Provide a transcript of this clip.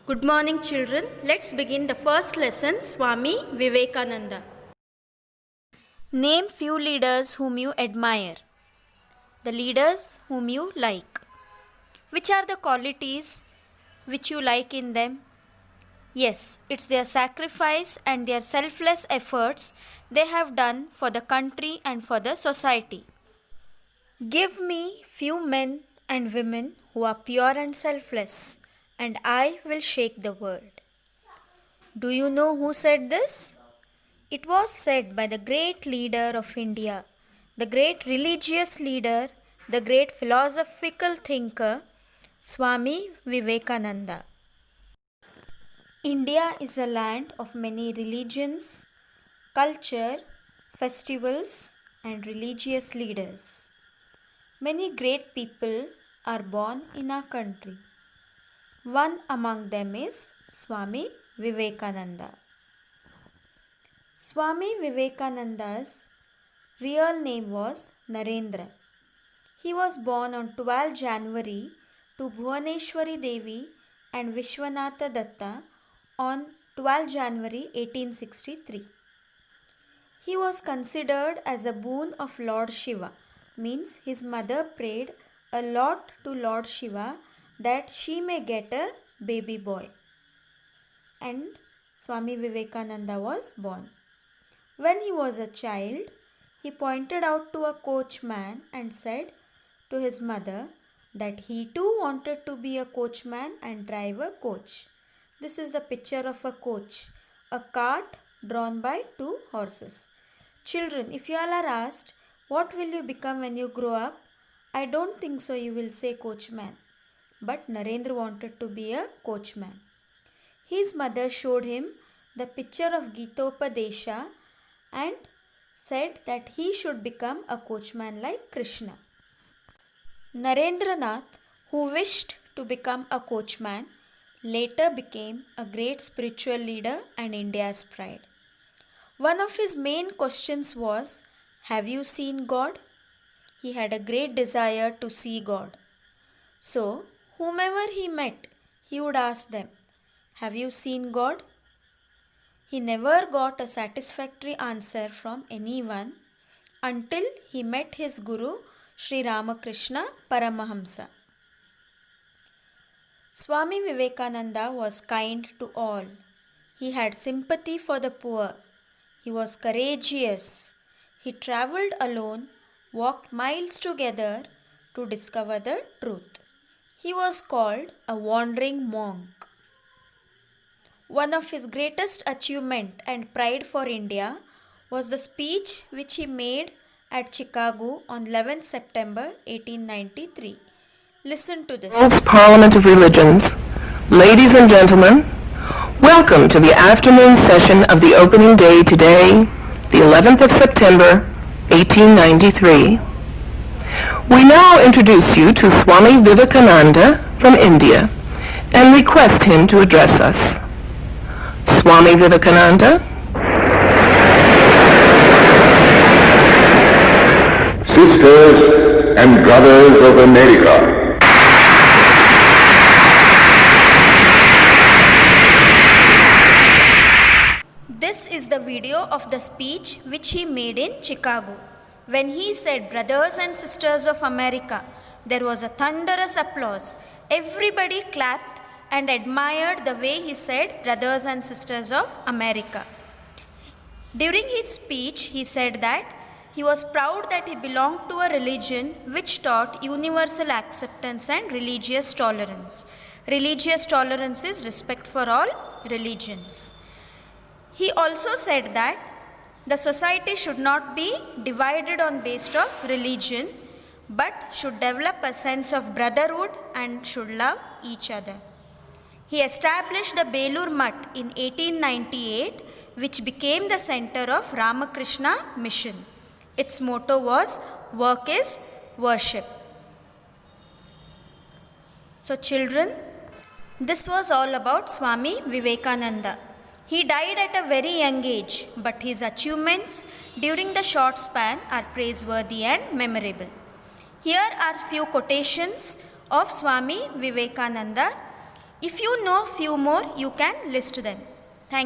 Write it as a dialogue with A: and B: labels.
A: Good morning, children. Let's begin the first lesson, Swami Vivekananda. Name few leaders whom you admire. The leaders whom you like. Which are the qualities which you like in them? Yes, it's their sacrifice and their selfless efforts they have done for the country and for the society. Give me few men and women who are pure and selfless, and I will shake the world. Do you know who said this? It was said by the great leader of India, the great religious leader, the great philosophical thinker, Swami Vivekananda. India is a land of many religions, culture, festivals, and religious leaders. Many great people are born in our country. One among them is Swami Vivekananda. Swami Vivekananda's real name was Narendra. He was born on 12 January to Bhuvaneshwari Devi and Vishwanatha Datta on 12 January 1863. He was considered as a boon of Lord Shiva, means his mother prayed a lot to Lord Shiva that she may get a baby boy. And Swami Vivekananda was born. When he was a child, he pointed out to a coachman and said to his mother that he too wanted to be a coachman and drive a coach. This is the picture of a coach, a cart drawn by two horses. Children, if you all are asked, what will you become when you grow up? I don't think so you will say coachman. But Narendra wanted to be a coachman. His mother showed him the picture of Gitopadesha and said that he should become a coachman like Krishna. Narendranath, who wished to become a coachman, later became a great spiritual leader and India's pride. One of his main questions was, have you seen God? He had a great desire to see God. So, whomever he met, he would ask them, have you seen God? He never got a satisfactory answer from anyone until he met his Guru, Sri Ramakrishna Paramahamsa. Swami Vivekananda was kind to all. He had sympathy for the poor. He was courageous. He travelled alone, walked miles together to discover the truth. He was called a wandering monk. One of his greatest achievement and pride for India was the speech which he made at Chicago on 11 September 1893. Listen to this.
B: World Parliament of Religions. Ladies and gentlemen, welcome to the afternoon session of the opening day today, the 11th of September, 1893. We now introduce you to Swami Vivekananda from India and request him to address us. Swami Vivekananda.
C: Sisters and brothers of America.
A: This is the video of the speech which he made in Chicago. When he said, brothers and sisters of America, there was a thunderous applause. Everybody clapped and admired the way he said, brothers and sisters of America. During his speech, he said that he was proud that he belonged to a religion which taught universal acceptance and religious tolerance. Religious tolerance is respect for all religions. He also said that the society should not be divided on basis of religion, but should develop a sense of brotherhood and should love each other. He established the Belur Mutt in 1898, which became the center of Ramakrishna Mission. Its motto was, work is worship. So children, this was all about Swami Vivekananda. He died at a very young age, but his achievements during the short span are praiseworthy and memorable. Here are few quotations of Swami Vivekananda. If you know few more, you can list them.